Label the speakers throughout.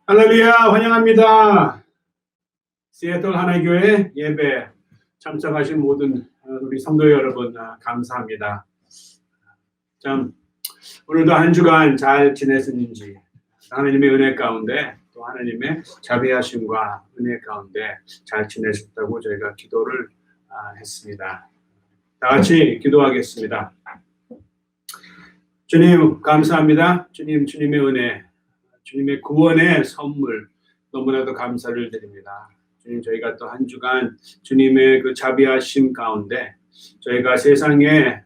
Speaker 1: 할렐루야, 환영합니다. 시애틀 하나교회 예배 참석하신 모든 우리 성도 여러분 감사합니다. 참 오늘도 한 주간 잘 지냈는지 하나님의 은혜 가운데 또 하나님의 자비하심과 은혜 가운데 잘 지내셨다고 저희가 기도를 했습니다. 다 같이 기도하겠습니다. 주님 감사합니다. 주님의 은혜, 주님의 구원의 선물 너무나도 감사를 드립니다. 주님, 저희가 또 한 주간 주님의 그 자비하심 가운데 저희가 세상에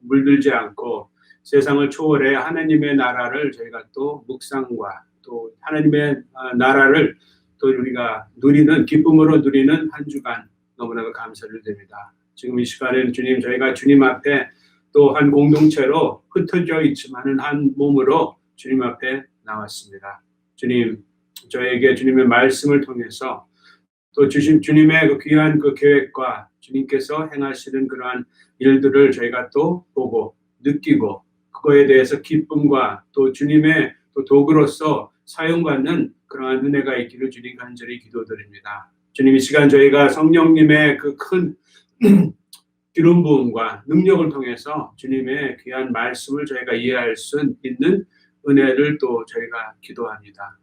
Speaker 1: 물들지 않고 세상을 초월해 하나님의 나라를 저희가 또 묵상과 또 하나님의 나라를 또 우리가 누리는 기쁨으로 누리는 한 주간 너무나도 감사를 드립니다. 지금 이 시간에는 주님, 저희가 주님 앞에 또 한 공동체로 흩어져 있지만은 한 몸으로 주님 앞에 나왔습니다. 주님, 저에게 주님의 말씀을 통해서 또 주님의 그 귀한 그 계획과 주님께서 행하시는 그러한 일들을 저희가 또 보고 느끼고 그거에 대해서 기쁨과 또 주님의 또 도구로서 사용받는 그러한 은혜가 있기를 주님 간절히 기도드립니다. 주님, 이 시간 저희가 성령님의 그 큰 기름 부음과 능력을 통해서 주님의 귀한 말씀을 저희가 이해할 수 있는 은혜를 또 저희가 기도합니다.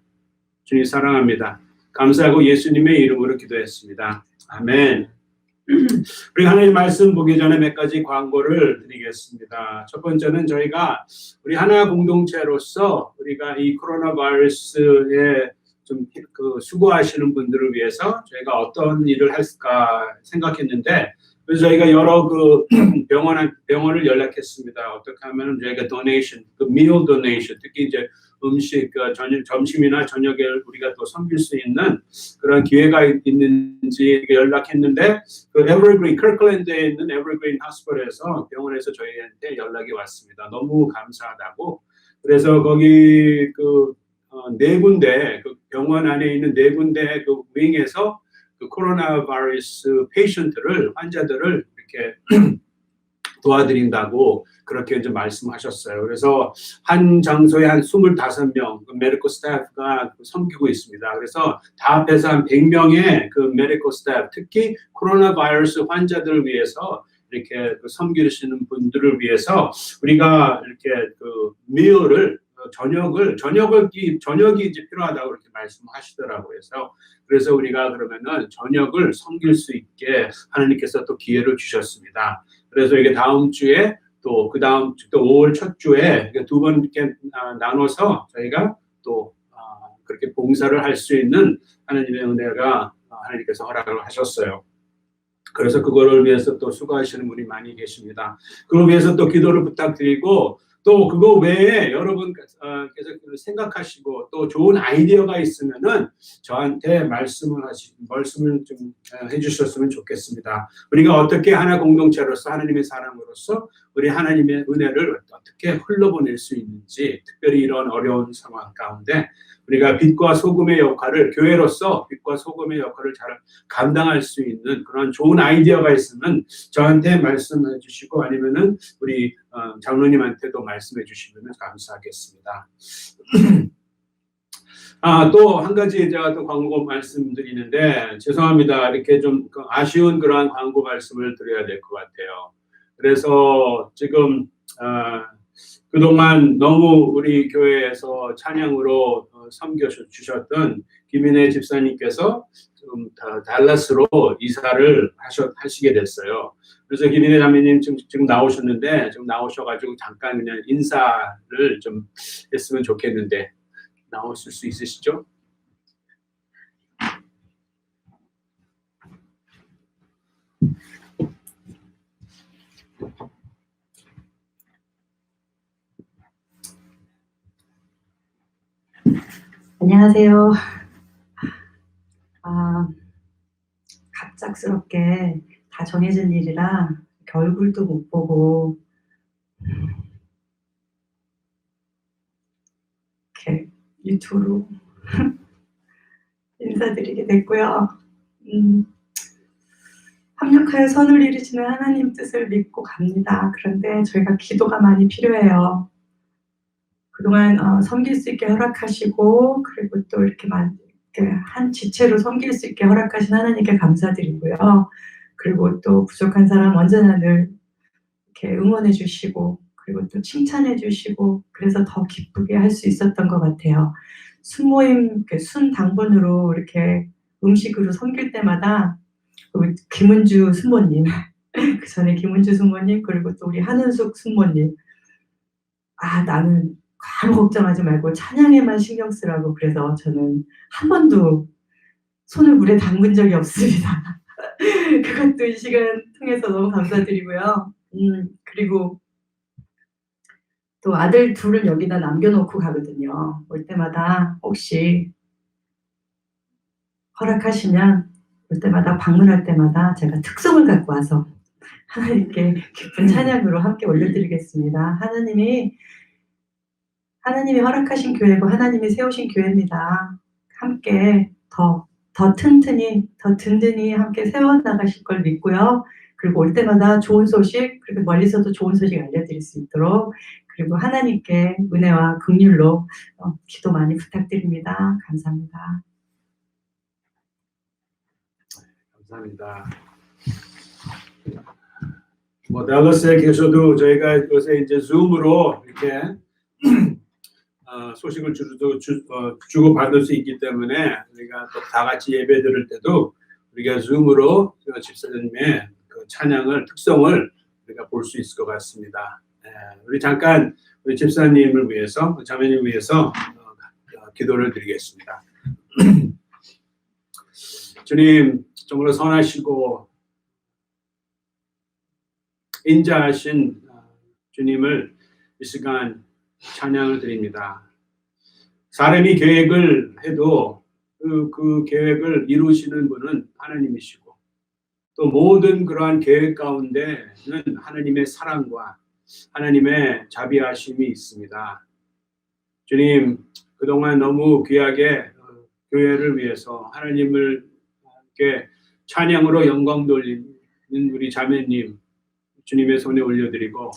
Speaker 1: 주님 사랑합니다. 감사하고 예수님의 이름으로 기도했습니다. 아멘. 우리 하나님 말씀 보기 전에 몇 가지 광고를 드리겠습니다. 첫 번째는 저희가 우리 하나 공동체로서 우리가 이 코로나 바이러스에 좀 수고하시는 분들을 위해서 저희가 어떤 일을 할까 생각했는데, 그래서 저희가 여러 그 병원을 연락했습니다. 어떻게 하면 저희가 도네이션, 그 meal donation, 특히 이제 음식, 점심이나 저녁에 우리가 또 섬길 수 있는 그런 기회가 있는지 연락했는데, 그 에버그린, 커클랜드에 있는 에버그린 하스피털에서 병원에서 저희한테 연락이 왔습니다. 너무 감사하다고. 그래서 거기 네 군데, 그 병원 안에 있는 네 군데 그 윙에서 그 코로나 바이러스 환자들을 이렇게 도와드린다고 그렇게 좀 말씀하셨어요. 그래서 한 장소에 한 25명 그 메디컬 스태프가 섬기고 있습니다. 그래서 다 합해서 한 100명의 그 메디컬 스태프, 특히 코로나 바이러스 환자들을 위해서 이렇게 섬기시는 분들을 위해서 우리가 이렇게 그 meal을 저녁이 이제 필요하다고 그렇게 말씀하시더라고요. 그래서 우리가 그러면은 저녁을 섬길 수 있게 하나님께서 또 기회를 주셨습니다. 그래서 이게 다음 주에 또 그 다음 주 또 5월 첫 주에 두 번 이렇게 나눠서 저희가 또 그렇게 봉사를 할 수 있는 하나님의 은혜가 하나님께서 허락을 하셨어요. 그래서 그거를 위해서 또 수고하시는 분이 많이 계십니다. 그걸 위해서 또 기도를 부탁드리고, 또 그거 외에 여러분께서 생각하시고 또 좋은 아이디어가 있으면은 저한테 말씀을 좀 해주셨으면 좋겠습니다. 우리가 어떻게 하나 공동체로서 하나님의 사람으로서 우리 하나님의 은혜를 어떻게 흘러보낼 수 있는지, 특별히 이런 어려운 상황 가운데 우리가 빛과 소금의 역할을, 교회로서 빛과 소금의 역할을 잘 감당할 수 있는 그런 좋은 아이디어가 있으면 저한테 말씀해 주시고, 아니면은 우리 장로님한테도 말씀해 주시면 감사하겠습니다. 또 한 가지 제가 또 광고 말씀드리는데, 죄송합니다. 이렇게 좀 아쉬운 그러한 광고 말씀을 드려야 될 것 같아요. 그래서 지금 그동안 너무 우리 교회에서 찬양으로 섬겨주셨던 김인혜 집사님께서 좀 달라스로 이사를 하시게 됐어요. 그래서 김인혜 자매님 지금 나오셨는데, 지금 나오셔가지고 잠깐 그냥 인사를 좀 했으면 좋겠는데, 나오실 수 있으시죠?
Speaker 2: 안녕하세요. 갑작스럽게 다 정해진 일이라 얼굴도 못 보고 이렇게 유튜브로 인사드리게 됐고요. 강력하여 선을 이루시는 하나님 뜻을 믿고 갑니다. 그런데 저희가 기도가 많이 필요해요. 그동안 섬길 수 있게 허락하시고 그리고 또 이렇게 한 지체로 섬길 수 있게 허락하신 하나님께 감사드리고요. 그리고 또 부족한 사람 언제나 늘 이렇게 응원해 주시고 그리고 또 칭찬해 주시고 그래서 더 기쁘게 할 수 있었던 것 같아요. 순모임 순당번으로 이렇게 음식으로 섬길 때마다 김은주 순모님 그 전에 김은주 순모님 그리고 또 우리 한은숙 순모님 나는 아무 걱정하지 말고 찬양에만 신경 쓰라고 그래서 저는 한 번도 손을 물에 담근 적이 없습니다. 그것도 이 시간 통해서 너무 감사드리고요. 그리고 또 아들 둘을 여기다 남겨놓고 가거든요. 올 때마다 혹시 허락하시면 올 때마다 방문할 때마다 제가 특송을 갖고 와서 하나님께 기쁜 찬양으로 함께 올려드리겠습니다. 하나님이 허락하신 교회고 하나님이 세우신 교회입니다. 함께 더 튼튼히 더 든든히 함께 세워나가실 걸 믿고요. 그리고 올 때마다 좋은 소식 그리고 멀리서도 좋은 소식 알려드릴 수 있도록 그리고 하나님께 은혜와 긍휼로 기도 많이 부탁드립니다. 감사합니다.
Speaker 1: 감사합니다. 달러스에 계셔도 저희가 요새 이제 줌으로 이렇게 소식을 주고 받을 수 있기 때문에 우리가 또 다 같이 예배 드릴 때도 우리가 줌으로 집사님의 그 찬양을 특성을 우리가 볼 수 있을 것 같습니다. 우리 잠깐 우리 집사님을 위해서 자매님을 위해서 기도를 드리겠습니다. 주님 정말로 선하시고 인자하신 주님을 이 시간 찬양을 드립니다. 사람이 계획을 해도 그 계획을 이루시는 분은 하나님이시고 또 모든 그러한 계획 가운데는 하나님의 사랑과 하나님의 자비하심이 있습니다. 주님 그동안 너무 귀하게 교회를 위해서 하나님을 이렇게 찬양으로 영광 돌리는 우리 자매님 주님의 손에 올려드리고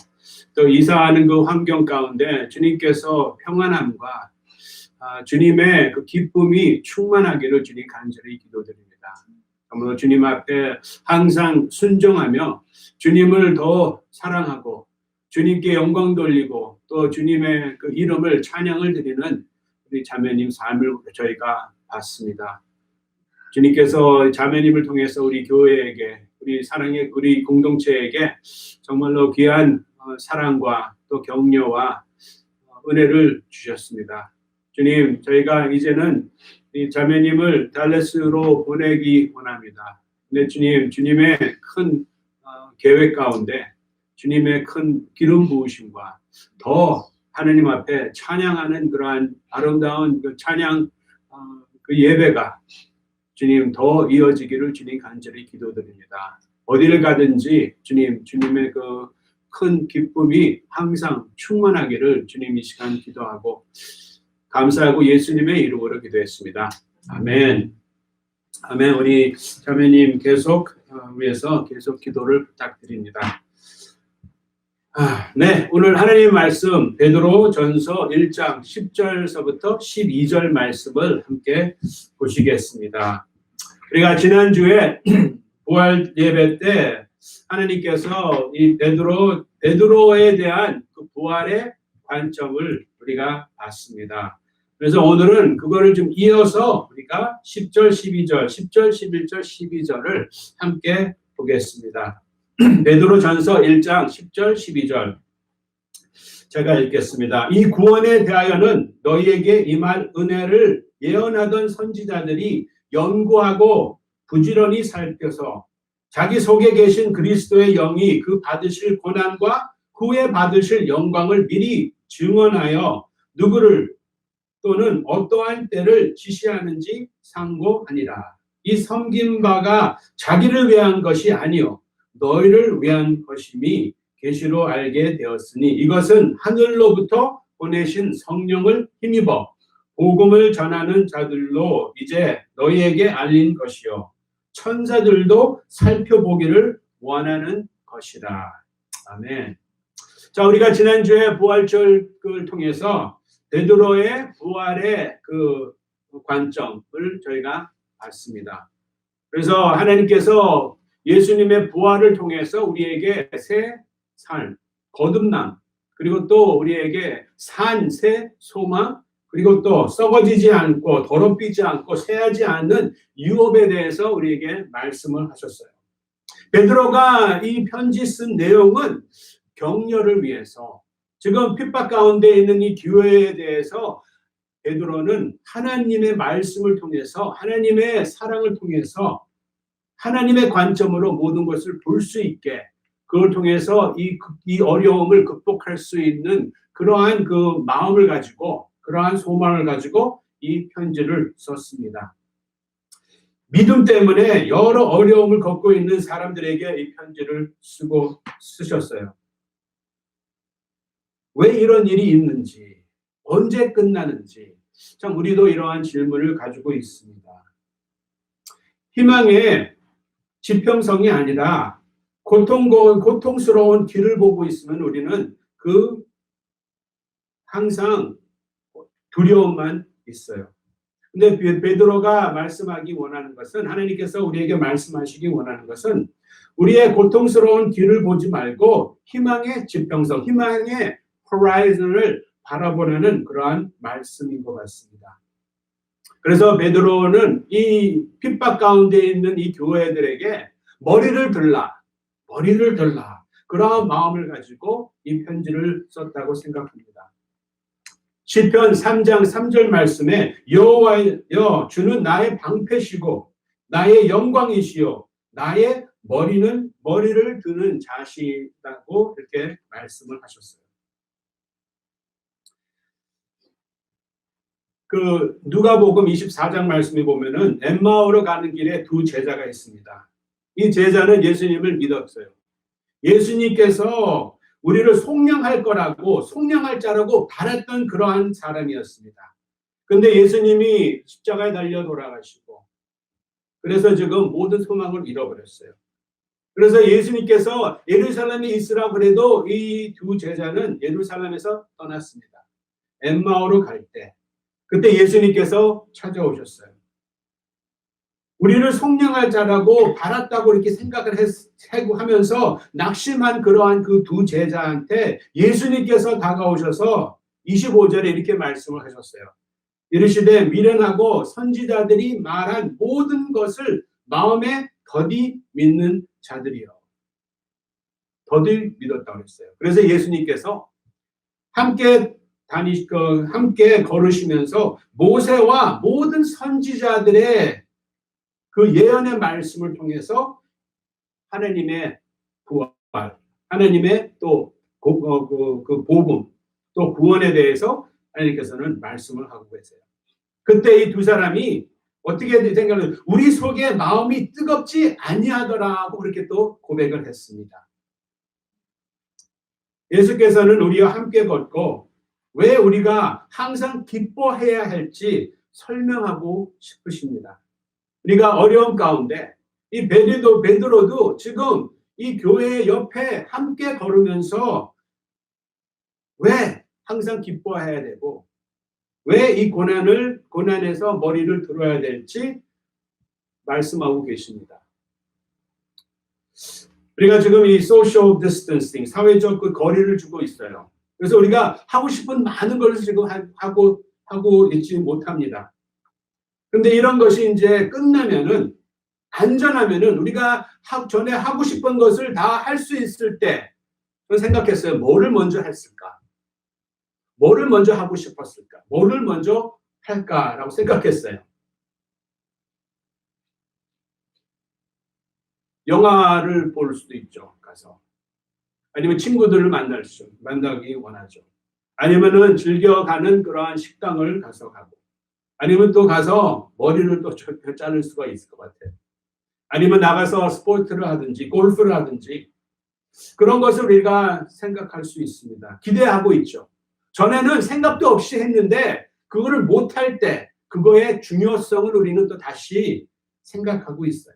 Speaker 1: 또 이사하는 그 환경 가운데 주님께서 평안함과 주님의 그 기쁨이 충만하기를 주님 간절히 기도드립니다. 정말 주님 앞에 항상 순종하며 주님을 더 사랑하고 주님께 영광 돌리고 또 주님의 그 이름을 찬양을 드리는 우리 자매님 삶을 저희가 봤습니다. 주님께서 자매님을 통해서 우리 교회에게 우리 사랑의 우리 공동체에게 정말로 귀한 사랑과 또 격려와 은혜를 주셨습니다. 주님, 저희가 이제는 이 자매님을 달라스로 보내기 원합니다. 근데 주님, 주님의 큰 계획 가운데 주님의 큰 기름 부으심과 더 하나님 앞에 찬양하는 그러한 아름다운 그 찬양 그 예배가 주님 더 이어지기를 주님 간절히 기도드립니다. 어디를 가든지 주님, 주님의 그 큰 기쁨이 항상 충만하기를 주님 이 시간 기도하고 감사하고 예수님의 이름으로 기도했습니다. 아멘. 아멘. 우리 자매님 계속 위해서 계속 기도를 부탁드립니다. 네, 오늘 하나님의 말씀 베드로 전서 1장 10절서부터 12절 말씀을 함께 보시겠습니다. 우리가 지난주에 부활 예배 때 하나님께서 이 베드로에 대한 그 부활의 관점을 우리가 봤습니다. 그래서 오늘은 그거를 좀 이어서 우리가 10절, 12절, 10절, 11절, 12절을 함께 보겠습니다. 베드로 전서 1장 10절, 12절 제가 읽겠습니다. 이 구원에 대하여는 너희에게 임할 은혜를 예언하던 선지자들이 연구하고 부지런히 살펴서 자기 속에 계신 그리스도의 영이 그 받으실 고난과 후에 받으실 영광을 미리 증언하여 누구를 또는 어떠한 때를 지시하는지 상고하니라. 이 섬긴 바가 자기를 위한 것이 아니요 너희를 위한 것임이 계시로 알게 되었으니 이것은 하늘로부터 보내신 성령을 힘입어 복음을 전하는 자들로 이제 너희에게 알린 것이요 천사들도 살펴보기를 원하는 것이다. 아멘. 자, 우리가 지난주에 부활절을 통해서 베드로의 부활의 그 관점을 저희가 봤습니다. 그래서 하나님께서 예수님의 부활을 통해서 우리에게 새 삶, 거듭남, 그리고 또 우리에게 새 소망, 그리고 또 썩어지지 않고 더럽히지 않고 쇠하지 않는 유업에 대해서 우리에게 말씀을 하셨어요. 베드로가 이 편지 쓴 내용은 격려를 위해서, 지금 핍박 가운데 있는 이 교회에 대해서 베드로는 하나님의 말씀을 통해서, 하나님의 사랑을 통해서, 하나님의 관점으로 모든 것을 볼 수 있게, 그걸 통해서 이 어려움을 극복할 수 있는 그러한 그 마음을 가지고, 그러한 소망을 가지고 이 편지를 썼습니다. 믿음 때문에 여러 어려움을 겪고 있는 사람들에게 이 편지를 쓰셨어요. 왜 이런 일이 있는지, 언제 끝나는지, 참 우리도 이러한 질문을 가지고 있습니다. 희망의 지평성이 아니라 고통스러운 길을 보고 있으면 우리는 항상 두려움만 있어요. 근데 베드로가 말씀하기 원하는 것은, 하나님께서 우리에게 말씀하시기 원하는 것은 우리의 고통스러운 길을 보지 말고 희망의 지평성, 희망의 호라이즌을 바라보라는 그러한 말씀인 것 같습니다. 그래서 베드로는 이 핍박 가운데 있는 이 교회들에게 머리를 들라 그러한 마음을 가지고 이 편지를 썼다고 생각합니다. 시편 3장 3절 말씀에 여호와여 주는 나의 방패시고 나의 영광이시요 나의 머리를 드는 자시라고 이렇게 말씀을 하셨어요. 그 누가복음 24장 말씀에 보면은 엠마오로 가는 길에 두 제자가 있습니다. 이 제자는 예수님을 믿었어요. 예수님께서 우리를 속량할 자라고 바랐던 그러한 사람이었습니다. 그런데 예수님이 십자가에 달려 돌아가시고, 그래서 지금 모든 소망을 잃어버렸어요. 그래서 예수님께서 예루살렘에 있으라고 그래도 이 두 제자는 예루살렘에서 떠났습니다. 엠마오로 갈 때, 그때 예수님께서 찾아오셨어요. 우리를 속량할 자라고 바랐다고 이렇게 생각을 하면서 낙심한 그러한 그 두 제자한테 예수님께서 다가오셔서 25절에 이렇게 말씀을 하셨어요. 이르시되 미련하고 선지자들이 말한 모든 것을 마음에 더디 믿는 자들이요. 더디 믿었다고 했어요. 그래서 예수님께서 함께 걸으시면서 모세와 모든 선지자들의 그 예언의 말씀을 통해서 하나님의 부활, 하나님의 또 그 복음, 또 구원에 대해서 하나님께서는 말씀을 하고 계세요. 그때 이 두 사람이 어떻게 생각을, 우리 속에 마음이 뜨겁지 아니하더라고 그렇게 또 고백을 했습니다. 예수께서는 우리와 함께 걷고 왜 우리가 항상 기뻐해야 할지 설명하고 싶으십니다. 우리가 어려움 가운데 이 베드로도 지금 이 교회 옆에 함께 걸으면서 왜 항상 기뻐해야 되고 왜 이 고난에서 머리를 들어야 될지 말씀하고 계십니다. 우리가 지금 이 social distancing, 사회적 그 거리를 주고 있어요. 그래서 우리가 하고 싶은 많은 것을 지금 하고 있지 못합니다. 근데 이런 것이 이제 끝나면은, 안전하면은 우리가 전에 하고 싶은 것을 다 할 수 있을 때, 저는 생각했어요. 뭐를 먼저 했을까? 뭐를 먼저 하고 싶었을까? 뭐를 먼저 할까라고 생각했어요. 영화를 볼 수도 있죠. 가서. 아니면 친구들을 만나기 원하죠. 아니면은 즐겨가는 그러한 식당을 가서 가고. 아니면 또 가서 머리를 또 자를 수가 있을 것 같아요. 아니면 나가서 스포츠를 하든지 골프를 하든지 그런 것을 우리가 생각할 수 있습니다. 기대하고 있죠. 전에는 생각도 없이 했는데 그거를 못할 때 그거의 중요성을 우리는 또 다시 생각하고 있어요.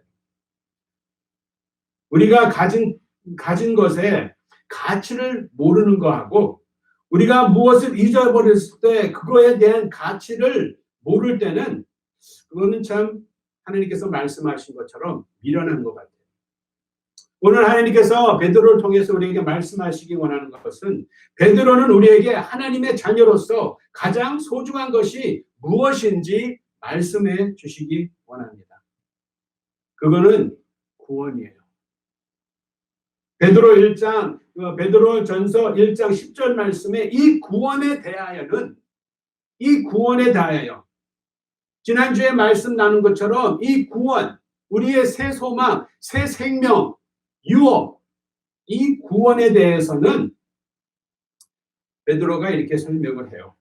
Speaker 1: 우리가 가진 것에 가치를 모르는 거하고 우리가 무엇을 잊어버렸을 때 그거에 대한 가치를 모를 때는 그거는 참 하나님께서 말씀하신 것처럼 미련한 것 같아요. 오늘 하나님께서 베드로를 통해서 우리에게 말씀하시기 원하는 것은 베드로는 우리에게 하나님의 자녀로서 가장 소중한 것이 무엇인지 말씀해 주시기 원합니다. 그거는 구원이에요. 베드로전서 1장 10절 말씀에 이 구원에 대하여 지난주에 말씀 나눈 것처럼 이 구원, 우리의 새 소망, 새 생명, 유업, 이 구원에 대해서는 베드로가 이렇게 설명을 해요.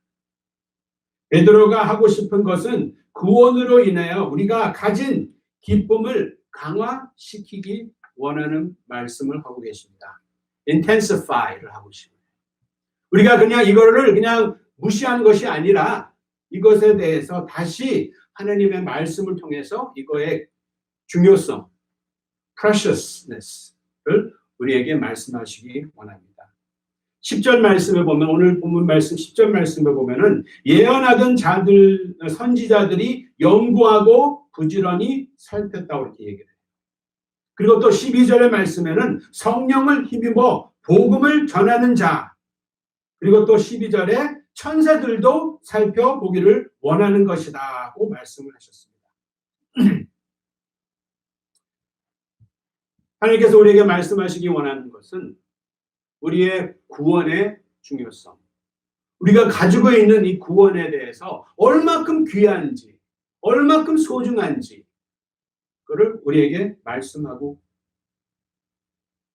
Speaker 1: 베드로가 하고 싶은 것은 구원으로 인하여 우리가 가진 기쁨을 강화시키기 원하는 말씀을 하고 계십니다. intensify를 하고 싶어요. 우리가 그냥 이거를 그냥 무시한 것이 아니라 이것에 대해서 다시 하나님의 말씀을 통해서 이거의 중요성, preciousness를 우리에게 말씀하시기 원합니다. 10절 말씀에 보면 오늘 본문 말씀 10절 말씀에 보면은 예언하던 선지자들이 연구하고 부지런히 살폈다고 이렇게 얘기를 해요. 그리고 또 12절의 말씀에는 성령을 힘입어 복음을 전하는 자, 그리고 또 12절에 천사들도 살펴보기를 원하는 것이다고 말씀을 하셨습니다. 하나님께서 우리에게 말씀하시기 원하는 것은 우리의 구원의 중요성, 우리가 가지고 있는 이 구원에 대해서 얼마큼 귀한지, 얼마큼 소중한지 그를 우리에게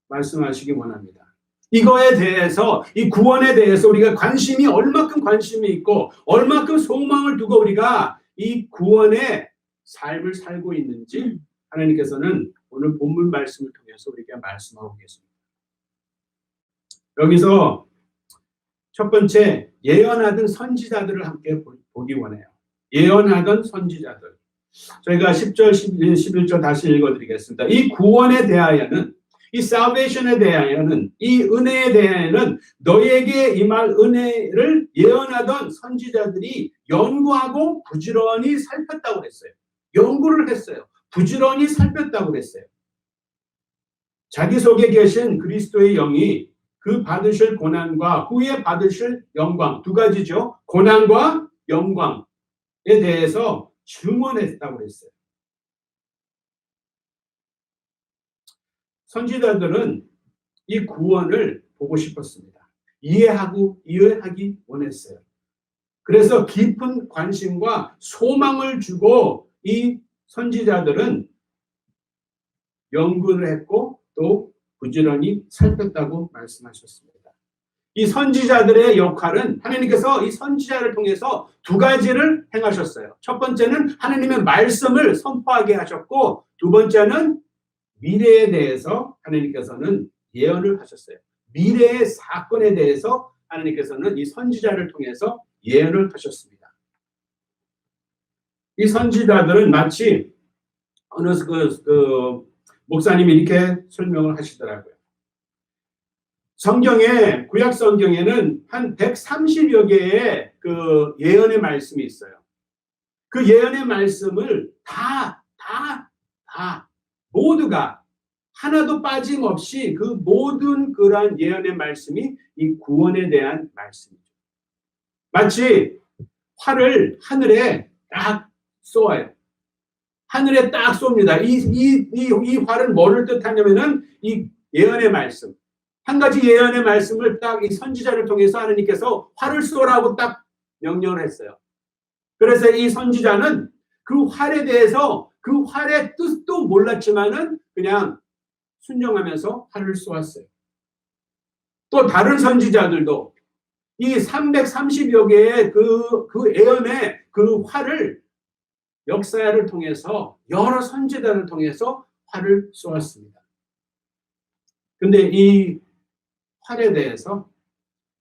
Speaker 1: 말씀하시기 원합니다. 이거에 대해서, 이 구원에 대해서 우리가 얼마큼 관심이 있고 얼마큼 소망을 두고 우리가 이 구원의 삶을 살고 있는지 하나님께서는 오늘 본문 말씀을 통해서 우리에게 말씀하고 계십니다. 여기서 첫 번째, 예언하던 선지자들을 함께 보기 원해요. 예언하던 선지자들. 저희가 10절, 11절 다시 읽어드리겠습니다. 이 구원에 대하여는, 이 salvation에 대하여는, 이 은혜에 대하여는 너희에게 임할 은혜를 예언하던 선지자들이 연구하고 부지런히 살폈다고 그랬어요. 연구를 했어요. 부지런히 살폈다고 그랬어요. 자기 속에 계신 그리스도의 영이 그 받으실 고난과 후에 받으실 영광, 두 가지죠. 고난과 영광에 대해서 증언했다고 그랬어요. 선지자들은 이 구원을 보고 싶었습니다. 이해하기 원했어요. 그래서 깊은 관심과 소망을 주고 이 선지자들은 연구를 했고 또 부지런히 살폈다고 말씀하셨습니다. 이 선지자들의 역할은 하나님께서 이 선지자를 통해서 두 가지를 행하셨어요. 첫 번째는 하나님의 말씀을 선포하게 하셨고 두 번째는 미래에 대해서 하나님께서는 예언을 하셨어요. 미래의 사건에 대해서 하나님께서는 이 선지자를 통해서 예언을 하셨습니다. 이 선지자들은 마치 어느 목사님이 이렇게 설명을 하시더라고요. 성경에, 구약 성경에는 한 130여 개의 그 예언의 말씀이 있어요. 그 예언의 말씀을 모두가 하나도 빠짐없이 그 모든 그러한 예언의 말씀이 이 구원에 대한 말씀이죠. 마치 활을 하늘에 딱 쏘아요. 하늘에 딱 쏩니다. 이 활은 뭐를 뜻하냐면은 이 예언의 말씀. 한 가지 예언의 말씀을 딱 이 선지자를 통해서 하나님께서 활을 쏘라고 딱 명령을 했어요. 그래서 이 선지자는 그 활에 대해서 그 활의 뜻도 몰랐지만은 그냥 순종하면서 활을 쏘았어요. 또 다른 선지자들도 이 330여 개의 그 예언의 그 활을 역사를 통해서 여러 선지자를 통해서 활을 쏘았습니다. 근데 이 활에 대해서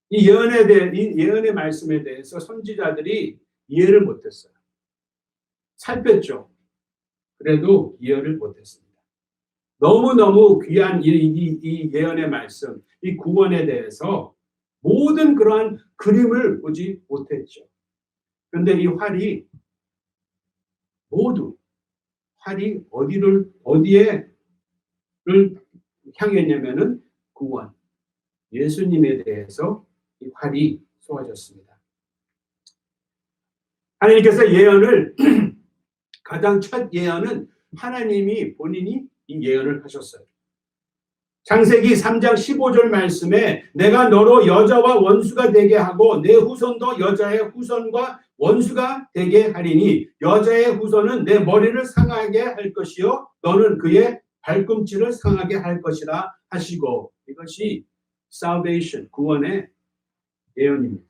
Speaker 1: 이 예언의 말씀에 대해서 선지자들이 이해를 못했어요. 살폈죠. 그래도 이해를 못했습니다. 너무너무 귀한 이 예언의 말씀, 이 구원에 대해서 모든 그러한 그림을 보지 못했죠. 그런데 이 활이 모두 어디에를 향했냐면은 구원, 예수님에 대해서 이 활이 쏘아졌습니다. 하나님께서 예언을 가장 첫 예언은 하나님이 본인이 이 예언을 하셨어요. 창세기 3장 15절 말씀에 내가 너로 여자와 원수가 되게 하고 내 후손도 여자의 후손과 원수가 되게 하리니 여자의 후손은 내 머리를 상하게 할 것이요 너는 그의 발꿈치를 상하게 할 것이라 하시고, 이것이 salvation, 구원의 예언입니다.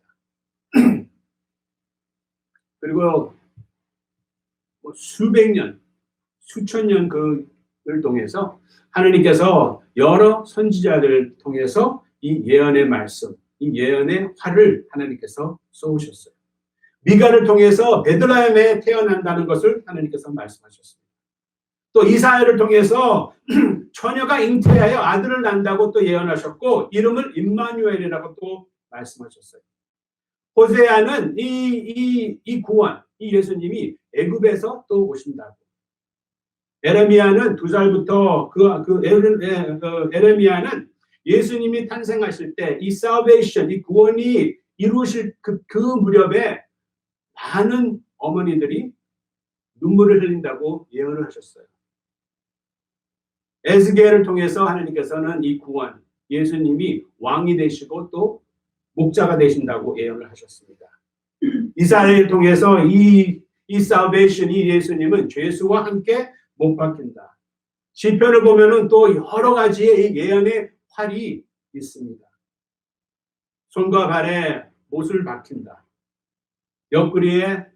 Speaker 1: 그리고 수백 년, 수천 년 그를 통해서 하나님께서 여러 선지자들을 통해서 이 예언의 말씀, 이 예언의 활을 하나님께서 쏘으셨어요. 미가를 통해서 베들레헴에 태어난다는 것을 하나님께서 말씀하셨습니다. 또 이사야를 통해서 처녀가 잉태하여 아들을 낳는다고 또 예언하셨고 이름을 임마누엘이라고 또 말씀하셨어요. 호세아는 이 구원, 이 예수님이 애굽에서 또 오신다고. 에레미야는 2살부터 에레미야는 예수님이 탄생하실 때 이 salvation, 이 구원이 이루어질 그 무렵에 많은 어머니들이 눈물을 흘린다고 예언을 하셨어요. 에스겔을 통해서 하나님께서는 이 구원, 예수님이 왕이 되시고 또 목자가 되신다고 예언을 하셨습니다. 이사야를 통해서 이 salvation, 이 예수님은 죄수와 함께 못 박힌다. 시편을 보면은 또 여러 가지의 예언의 활이 있습니다. 손과 발에 못을 박힌다. 옆구리에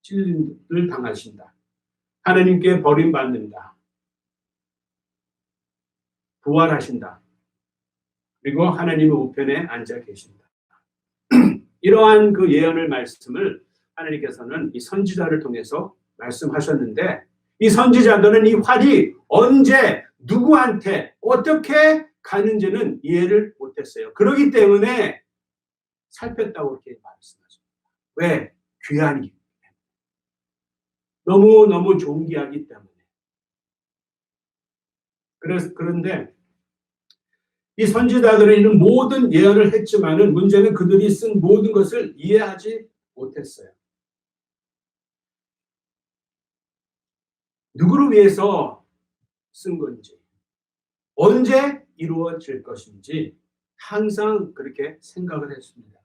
Speaker 1: 찔림을 당하신다. 하나님께 버림받는다. 부활하신다. 그리고 하나님의 우편에 앉아 계신다. 이러한 그 예언을 말씀을 하나님께서는 이 선지자를 통해서 말씀하셨는데 이 선지자들은 이 활이 언제 누구한테 어떻게 가는지는 이해를 못했어요. 그렇기 때문에 살폈다고 이렇게 말씀하십니다. 왜? 귀하니. 너무너무 존귀하기 때문에. 그런데 이 선지자들은 이런 모든 예언을 했지만은 문제는 그들이 쓴 모든 것을 이해하지 못했어요. 누구를 위해서 쓴 건지, 언제 이루어질 것인지 항상 그렇게 생각을 했습니다.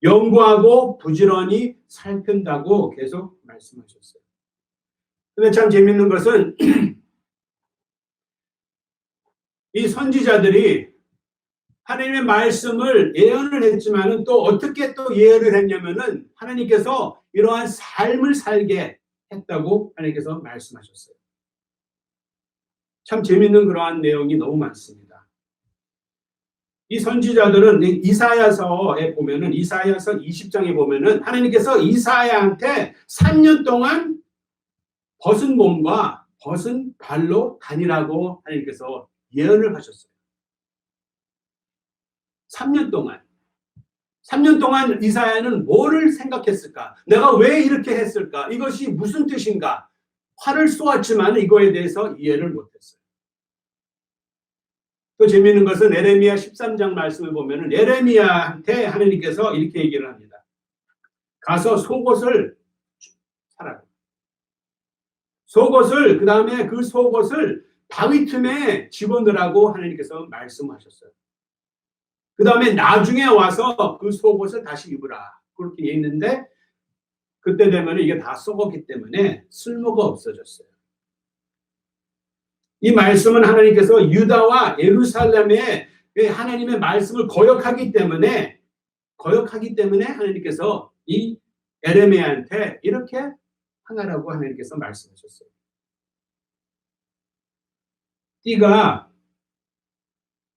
Speaker 1: 연구하고 부지런히 살핀다고 계속 말씀하셨어요. 근데 참 재밌는 것은 이 선지자들이 하나님의 말씀을 예언을 했지만은 또 어떻게 또 예언을 했냐면은 하나님께서 이러한 삶을 살게 했다고 하나님께서 말씀하셨어요. 참 재밌는 그러한 내용이 너무 많습니다. 이 선지자들은 이사야서에 보면은 이사야서 20장에 보면은 하나님께서 이사야한테 3년 동안 벗은 몸과 벗은 발로 다니라고 하나님께서 예언을 하셨어요. 3년 동안 이사야는 뭐를 생각했을까? 내가 왜 이렇게 했을까? 이것이 무슨 뜻인가? 활을 쏘았지만 이거에 대해서 이해를 못했어요. 또 재미있는 것은 에레미야 13장 말씀을 보면 에레미야한테 하나님께서 이렇게 얘기를 합니다. 가서 속옷을 사라. 속옷을, 그 다음에 그 속옷을 바위 틈에 집어넣으라고 하나님께서 말씀하셨어요. 그 다음에 나중에 와서 그 속옷을 다시 입으라. 그렇게 있는데 그때 되면 이게 다 썩었기 때문에 쓸모가 없어졌어요. 이 말씀은 하나님께서 유다와 예루살렘에 하나님의 말씀을 거역하기 때문에 하나님께서 이 에레미야한테 이렇게 행하라고 하나님께서 말씀하셨어요. 띠가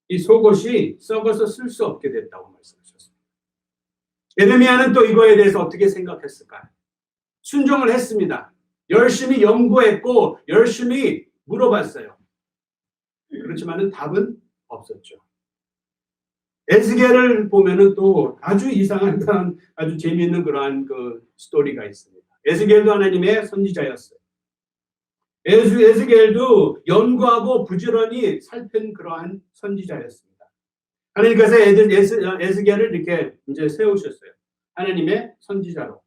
Speaker 1: 이 속옷이 썩어서 쓸 수 없게 됐다고 말씀하셨습니다. 에레미야는 또 이거에 대해서 어떻게 생각했을까요? 순종을 했습니다. 열심히 연구했고 열심히 물어봤어요. 그렇지만은 답은 없었죠. 에스겔을 보면은 또 아주 이상한 그런 아주 재미있는 그러한 그 스토리가 있습니다. 에스겔도 하나님의 선지자였어요. 에스겔도 연구하고 부지런히 살핀 그러한 선지자였습니다. 하나님께서 에스겔을 이렇게 이제 세우셨어요. 하나님의 선지자로.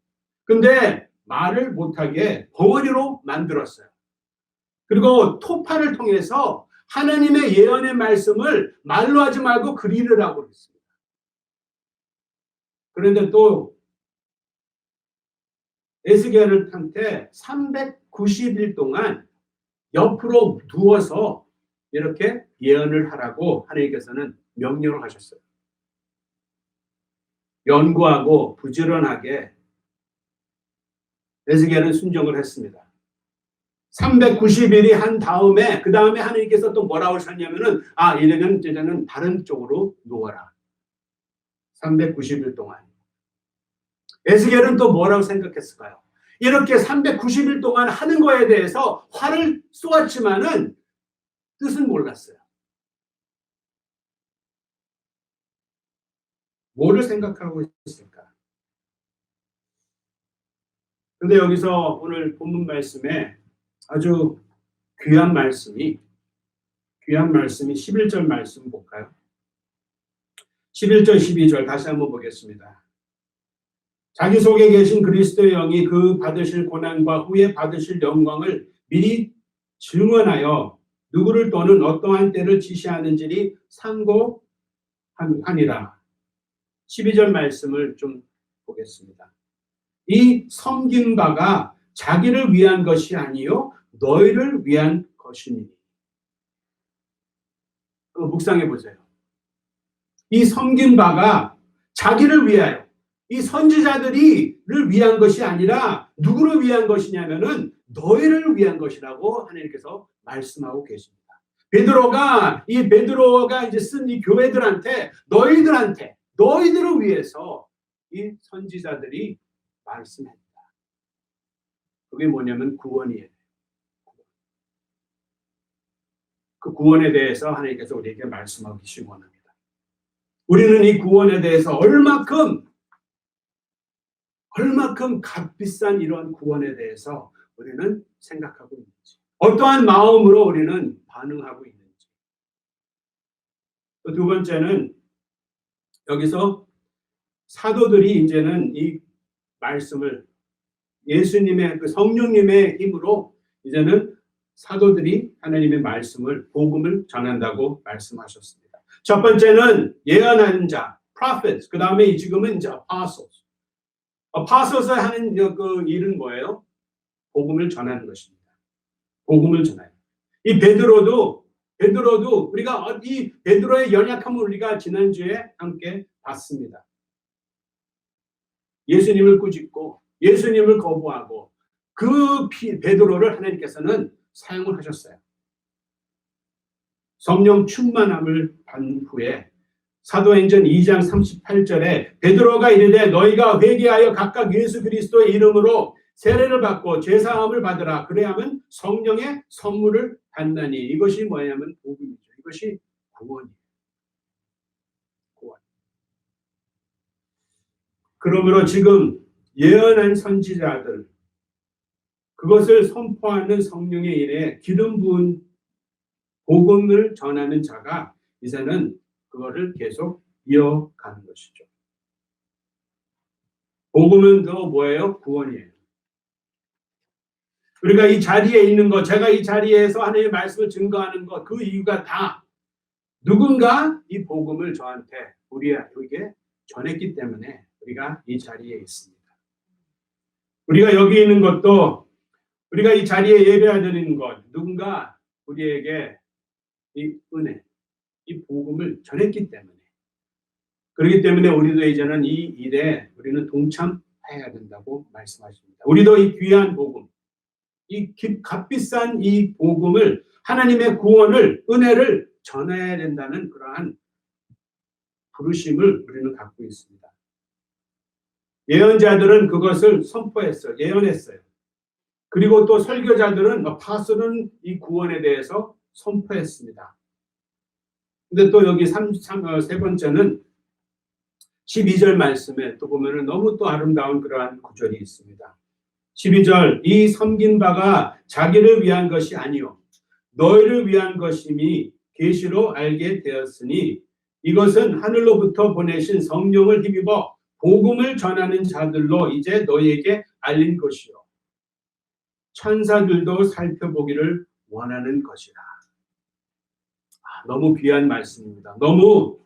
Speaker 1: 근데 말을 못하게 벙어리로 만들었어요. 그리고 토파를 통해서 하나님의 예언의 말씀을 말로 하지 말고 글이라고 했습니다. 그런데 또 에스겔한테 390일 동안 옆으로 누워서 이렇게 예언을 하라고 하나님께서는 명령을 하셨어요. 연구하고 부지런하게 에스겔은 순종을 했습니다. 390일이 한 다음에 그 다음에 하나님께서 또 뭐라고 하셨냐면은 이제는 다른 쪽으로 누워라. 390일 동안. 에스겔은 또 뭐라고 생각했을까요? 이렇게 390일 동안 하는 거에 대해서 화를 쏘았지만은 뜻은 몰랐어요. 뭐를 생각하고 있을까? 근데 여기서 오늘 본문 말씀에 아주 귀한 말씀이 11절 말씀 볼까요? 11절 12절 다시 한번 보겠습니다. 자기 속에 계신 그리스도의 영이 그 받으실 고난과 후에 받으실 영광을 미리 증언하여 누구를 또는 어떠한 때를 지시하는지를 상고하니라. 12절 말씀을 좀 보겠습니다. 이 섬긴 바가 자기를 위한 것이 아니요 너희를 위한 것이니. 묵상해 보세요. 이 섬긴 바가 자기를 위하여, 이 선지자들을 위한 것이 아니라 누구를 위한 것이냐면은 너희를 위한 것이라고 하나님께서 말씀하고 계십니다. 베드로가 이제 쓴 이 교회들한테 너희들을 위해서 이 선지자들이 말씀했다. 그게 뭐냐면 구원이에요. 그 구원에 대해서 하나님께서 우리에게 말씀하고 계시기 원합니다. 우리는 이 구원에 대해서 얼마큼 값비싼 이런 구원에 대해서 우리는 생각하고 있는지, 어떠한 마음으로 우리는 반응하고 있는지. 또 두 번째는 여기서 사도들이 이제는 이 말씀을 예수님의 그 성령님의 힘으로 이제는 사도들이 하나님의 말씀을 복음을 전한다고 말씀하셨습니다. 첫 번째는 예언하는 자, prophets. 그 다음에 지금은 이제 apostles. apostles 하는 그 일은 뭐예요? 복음을 전하는 것입니다. 복음을 전해요. 이 베드로도 우리가 이 베드로의 연약함을 우리가 지난주에 함께 봤습니다. 예수님을 꾸짖고 예수님을 거부하고 그 베드로를 하나님께서는 사용을 하셨어요. 성령 충만함을 받은 후에 사도행전 2장 38절에 베드로가 이르되 너희가 회개하여 각각 예수 그리스도의 이름으로 세례를 받고 죄사함을 받으라. 그래야만 성령의 선물을 받나니. 이것이 뭐냐면 복음이죠. 이것이 구원이에요. 구원. 그러므로 지금 예언한 선지자들, 그것을 선포하는 성령의 일에 기름 부은 복음을 전하는 자가 이제는 그거를 계속 이어가는 것이죠. 복음은 또 뭐예요? 구원이에요. 우리가 이 자리에 있는 것, 제가 이 자리에서 하나님의 말씀을 증거하는 것, 그 이유가 다 누군가 이 복음을 저한테, 우리에게 전했기 때문에 우리가 이 자리에 있습니다. 우리가 여기 있는 것도, 우리가 이 자리에 예배드리는 것, 누군가 우리에게 이 은혜, 이 복음을 전했기 때문에, 그렇기 때문에 우리도 이제는 이 일에 우리는 동참해야 된다고 말씀하십니다. 우리도 이 귀한 복음, 이 값비싼 이 복음을, 하나님의 구원을, 은혜를 전해야 된다는 그러한 부르심을 우리는 갖고 있습니다. 예언자들은 그것을 선포했어요. 예언했어요. 그리고 또 설교자들은 파수는 이 구원에 대해서 선포했습니다. 근데 또 여기 세 번째는 12절 말씀에 또 보면은 너무 또 아름다운 그러한 구절이 있습니다. 12절, 이 섬긴 바가 자기를 위한 것이 아니요 너희를 위한 것임이 계시로 알게 되었으니 이것은 하늘로부터 보내신 성령을 힘입어 복음을 전하는 자들로 이제 너희에게 알린 것이요 천사들도 살펴보기를 원하는 것이라. 너무 귀한 말씀입니다. 너무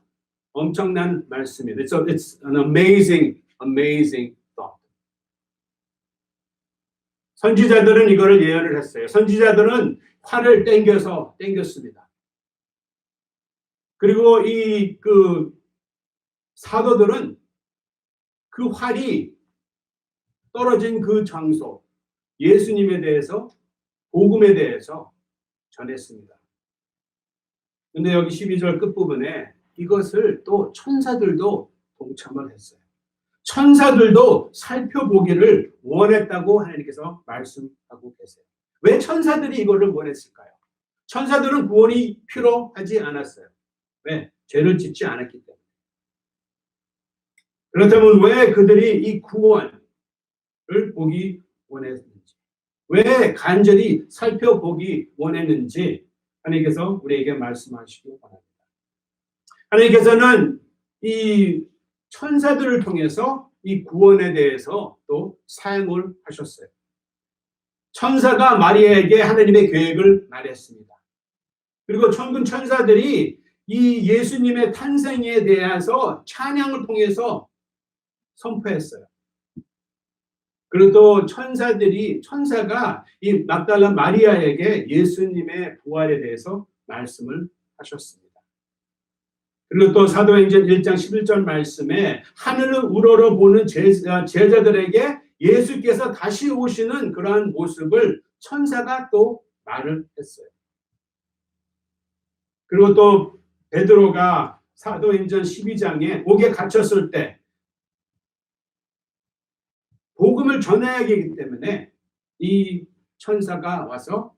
Speaker 1: 엄청난 말씀입니다. It's an amazing thought. 선지자들은 이거를 예언을 했어요. 선지자들은 활을 땡겼습니다. 그리고 이 사도들은 그 활이 떨어진 그 장소, 예수님에 대해서, 복음에 대해서 전했습니다. 근데 여기 12절 끝부분에 이것을 또 천사들도 동참을 했어요. 천사들도 살펴보기를 원했다고 하나님께서 말씀하고 계세요. 왜 천사들이 이거를 원했을까요? 천사들은 구원이 필요하지 않았어요. 왜? 죄를 짓지 않았기 때문에. 그렇다면 왜 그들이 이 구원을 보기 원했는지, 왜 간절히 살펴보기 원했는지 하나님께서 우리에게 말씀하시기 바랍니다. 하나님께서는 이 천사들을 통해서 이 구원에 대해서 또 사용을 하셨어요. 천사가 마리아에게 하나님의 계획을 말했습니다. 그리고 천군 천사들이 이 예수님의 탄생에 대해서 찬양을 통해서 선포했어요. 그리고 또 천사가 이 막달라 마리아에게 예수님의 부활에 대해서 말씀을 하셨습니다. 그리고 또 사도행전 1장 11절 말씀에 하늘을 우러러 보는 제자들에게 예수께서 다시 오시는 그러한 모습을 천사가 또 말을 했어요. 그리고 또 베드로가 사도행전 12장에 옥에 갇혔을 때 복음을 전해야 하기 때문에 이 천사가 와서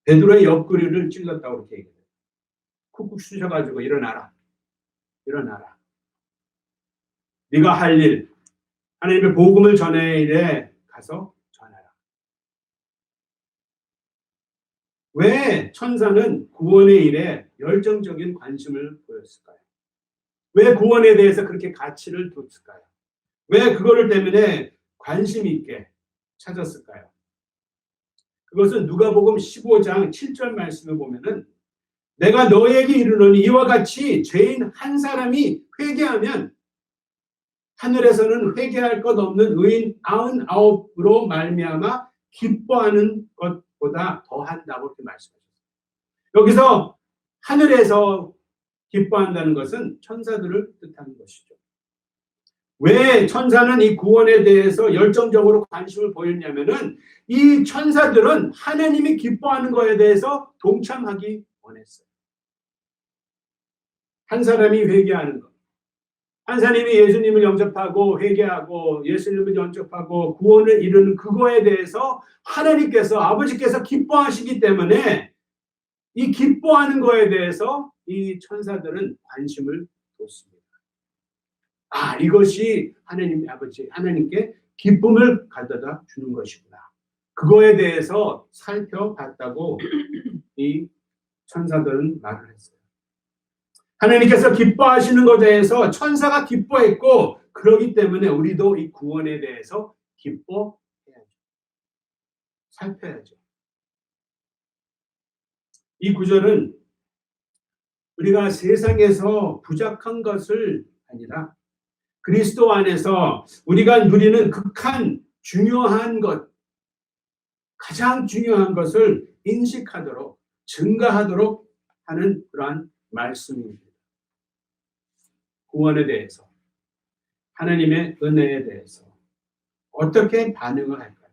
Speaker 1: 베드로의 옆구리를 찔렀다고 이렇게 얘기해요. 쿡쿡 쑤셔가지고 일어나라. 네가 할 일, 하나님의 복음을 전해야 일에 가서 전하라. 왜 천사는 구원의 일에 열정적인 관심을 보였을까요? 왜 구원에 대해서 그렇게 가치를 뒀을까요? 왜 그거를 때문에 관심 있게 찾았을까요? 그것은 누가복음 15장 7절 말씀을 보면은 내가 너에게 이르노니 이와 같이 죄인 한 사람이 회개하면 하늘에서는 회개할 것 없는 의인 99으로 말미암아 기뻐하는 것보다 더한다고 이렇게 말씀하셨어요. 여기서 하늘에서 기뻐한다는 것은 천사들을 뜻하는 것이죠. 왜 천사는 이 구원에 대해서 열정적으로 관심을 보였냐면은 이 천사들은 하나님이 기뻐하는 것에 대해서 동참하기 원했어요. 한 사람이 회개하는 것, 한 사람이 예수님을 영접하고 회개하고 예수님을 영접하고 구원을 이루는 그거에 대해서 하나님께서 아버지께서 기뻐하시기 때문에 이 기뻐하는 것에 대해서 이 천사들은 관심을 뒀습니다. 이것이 하나님 아버지 하나님께 기쁨을 가져다 주는 것이구나. 그거에 대해서 살펴봤다고 이 천사들은 말을 했어요. 하나님께서 기뻐하시는 것에 대해서 천사가 기뻐했고 그렇기 때문에 우리도 이 구원에 대해서 기뻐해야죠. 살펴야죠. 이 구절은 우리가 세상에서 부족한 것을 아니라 그리스도 안에서 우리가 누리는 극한 중요한 것, 가장 중요한 것을 인식하도록 증가하도록 하는 그러한 말씀입니다. 구원에 대해서, 하나님의 은혜에 대해서 어떻게 반응을 할까요?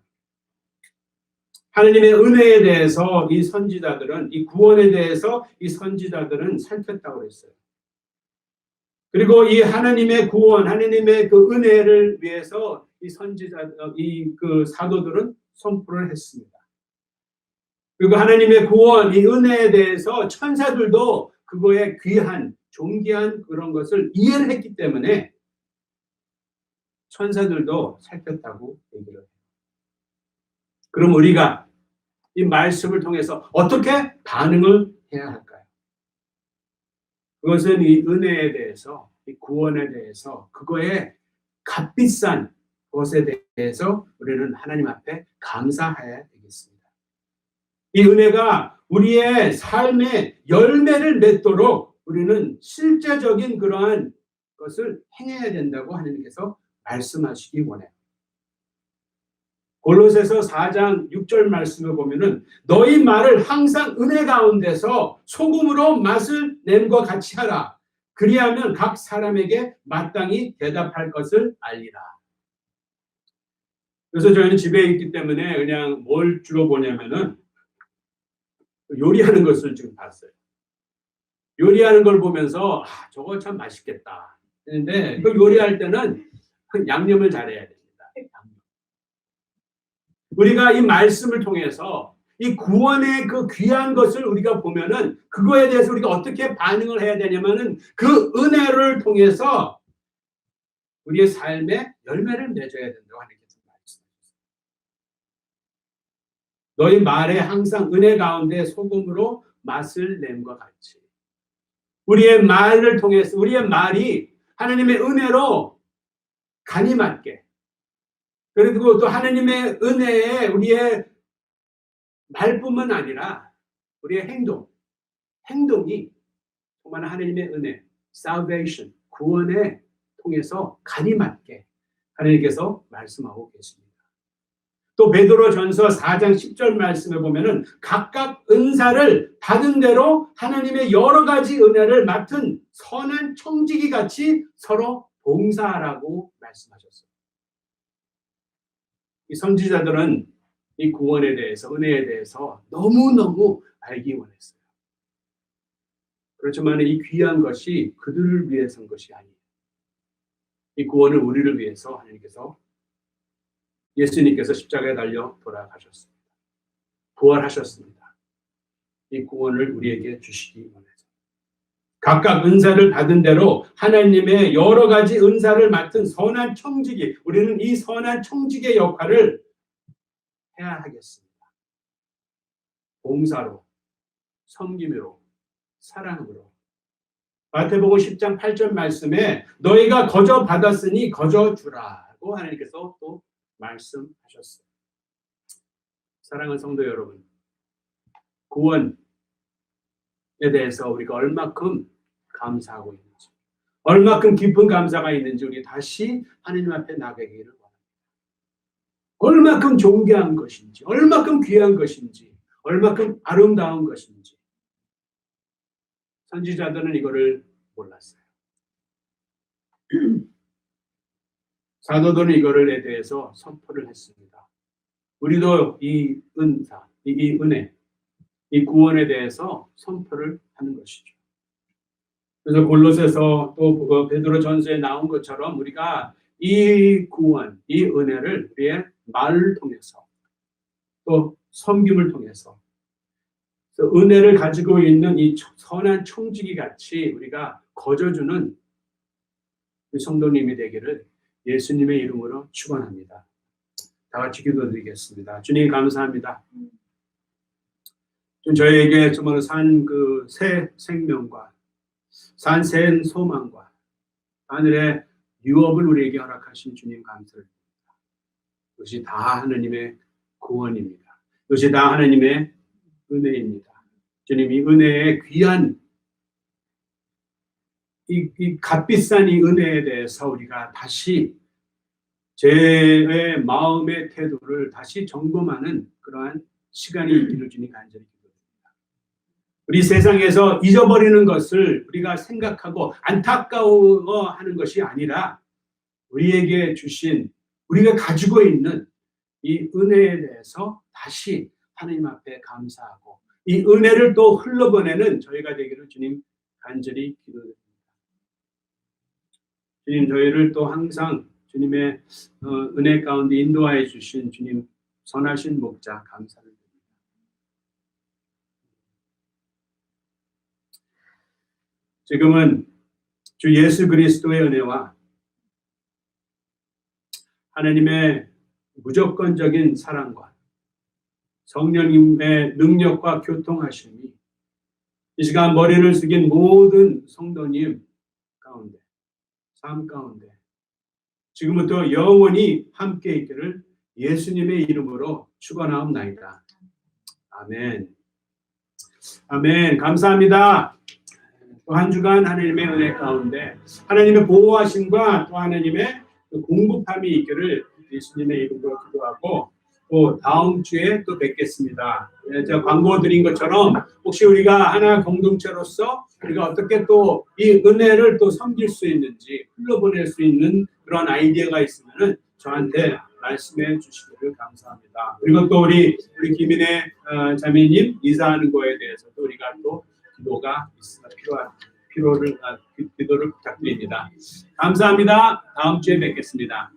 Speaker 1: 하나님의 은혜에 대해서 이 선지자들은, 이 구원에 대해서 이 선지자들은 살폈다고 했어요. 그리고 이 하나님의 구원, 하나님의 그 은혜를 위해서 이 사도들은 선포를 했습니다. 그리고 하나님의 구원, 이 은혜에 대해서 천사들도 그거의 귀한, 존귀한 그런 것을 이해를 했기 때문에 천사들도 살폈다고 얘기를 해요. 그럼 우리가 이 말씀을 통해서 어떻게 반응을 해야 할까요? 그것은 이 은혜에 대해서, 이 구원에 대해서, 그거의 값비싼 것에 대해서 우리는 하나님 앞에 감사해야 되겠습니다. 이 은혜가 우리의 삶의 열매를 맺도록 우리는 실제적인 그러한 것을 행해야 된다고 하나님께서 말씀하시기 원해요. 골로새서 4장 6절 말씀을 보면은 너희 말을 항상 은혜 가운데서 소금으로 맛을 냄과 같이 하라. 그리하면 각 사람에게 마땅히 대답할 것을 알리라. 그래서 저희는 집에 있기 때문에 그냥 뭘 주로 보냐면은 요리하는 것을 지금 봤어요. 요리하는 걸 보면서 저거 참 맛있겠다 했는데 그 요리할 때는 양념을 잘해야 됩니다. 우리가 이 말씀을 통해서 이 구원의 그 귀한 것을 우리가 보면은 그거에 대해서 우리가 어떻게 반응을 해야 되냐면은 그 은혜를 통해서 우리의 삶에 열매를 맺어야 된다고 하나님께서 말씀하셨어요. 너희 말에 항상 은혜 가운데 소금으로 맛을 냄과 같이 우리의 말을 통해서 우리의 말이 하나님의 은혜로 간이 맞게 그리고 또 하나님의 은혜에 우리의 말뿐만 아니라 우리의 행동이 정말 하나님의 은혜, salvation, 구원에 통해서 간이 맞게 하나님께서 말씀하고 계십니다. 또 베드로전서 4장 10절 말씀에 보면은 각각 은사를 받은 대로 하나님의 여러 가지 은혜를 맡은 선한 청지기 같이 서로 봉사하라고 말씀하셨어요. 이 선지자들은 이 구원에 대해서, 은혜에 대해서 너무너무 알기 원했어요. 그렇지만 이 귀한 것이 그들을 위해서 한 것이 아니에요. 이 구원은 우리를 위해서 하나님께서 예수님께서 십자가에 달려 돌아가셨습니다. 부활하셨습니다. 이 구원을 우리에게 주시기 원해서. 각각 은사를 받은 대로 하나님의 여러 가지 은사를 맡은 선한 청지기, 우리는 이 선한 청지기의 역할을 해야 하겠습니다. 봉사로, 섬김으로, 사랑으로. 마태복음 10장 8절 말씀에 너희가 거저 받았으니 거저 주라고 하나님께서 또 말씀하셨어요. 사랑하는 성도 여러분, 구원에 대해서 우리가 얼마큼 감사하고 있는지, 얼마큼 깊은 감사가 있는지 우리 다시 하나님 앞에 나가기를 원합니다. 얼마큼 존귀한 것인지, 얼마큼 귀한 것인지, 얼마큼 아름다운 것인지 선지자들은 이거를 몰랐어요. 사도들은 이거를 대해서 선포를 했습니다. 우리도 이 은사, 이 은혜, 이 구원에 대해서 선포를 하는 것이죠. 그래서 골로새서 또 베드로전서에 나온 것처럼 우리가 이 구원, 이 은혜를 우리의 말을 통해서 또 섬김을 통해서 은혜를 가지고 있는 이 선한 청지기 같이 우리가 거저주는 성도님이 되기를 예수님의 이름으로 축원합니다. 다 같이 기도드리겠습니다. 주님 감사합니다. 저희에게 정말 산 그 새 생명과 산 새 소망과 하늘의 유업을 우리에게 허락하신 주님 감사드립니다. 이것이 다 하나님의 구원입니다. 이것이 다 하나님의 은혜입니다. 주님 이 은혜의 귀한 이 값비싼 이 은혜에 대해서 우리가 다시 제 마음의 태도를 다시 점검하는 그러한 시간이 있기를 주님 간절히 기도드립니다. 우리 세상에서 잊어버리는 것을 우리가 생각하고 안타까워하는 것이 아니라 우리에게 주신 우리가 가지고 있는 이 은혜에 대해서 다시 하나님 앞에 감사하고 이 은혜를 또 흘러보내는 저희가 되기를 주님 간절히 기도드립니다. 주님 저희를 또 항상 주님의 은혜 가운데 인도하여 주신 주님 선하신 목자 감사를 드립니다. 지금은 주 예수 그리스도의 은혜와 하나님의 무조건적인 사랑과 성령님의 능력과 교통하심이 이 시간 머리를 숙인 모든 성도님 가운데, 삶 가운데 지금부터 영원히 함께 있기를 예수님의 이름으로 축원하옵나이다. 아멘. 아멘. 감사합니다. 또 한 주간 하나님의 은혜 가운데 하나님의 보호하심과 또 하나님의 공급함이 있기를 예수님의 이름으로 기도하고 또 다음 주에 또 뵙겠습니다. 제가 광고 드린 것처럼 혹시 우리가 하나 공동체로서 우리가 어떻게 또 이 은혜를 또 섬길 수 있는지 흘러보낼 수 있는 그런 아이디어가 있으면은 저한테 말씀해 주시기를 감사합니다. 그리고 또 우리 김인혜 자매님 이사하는 거에 대해서도 우리가 또 기도가 있으면 기도를 부탁드립니다. 감사합니다. 다음 주에 뵙겠습니다.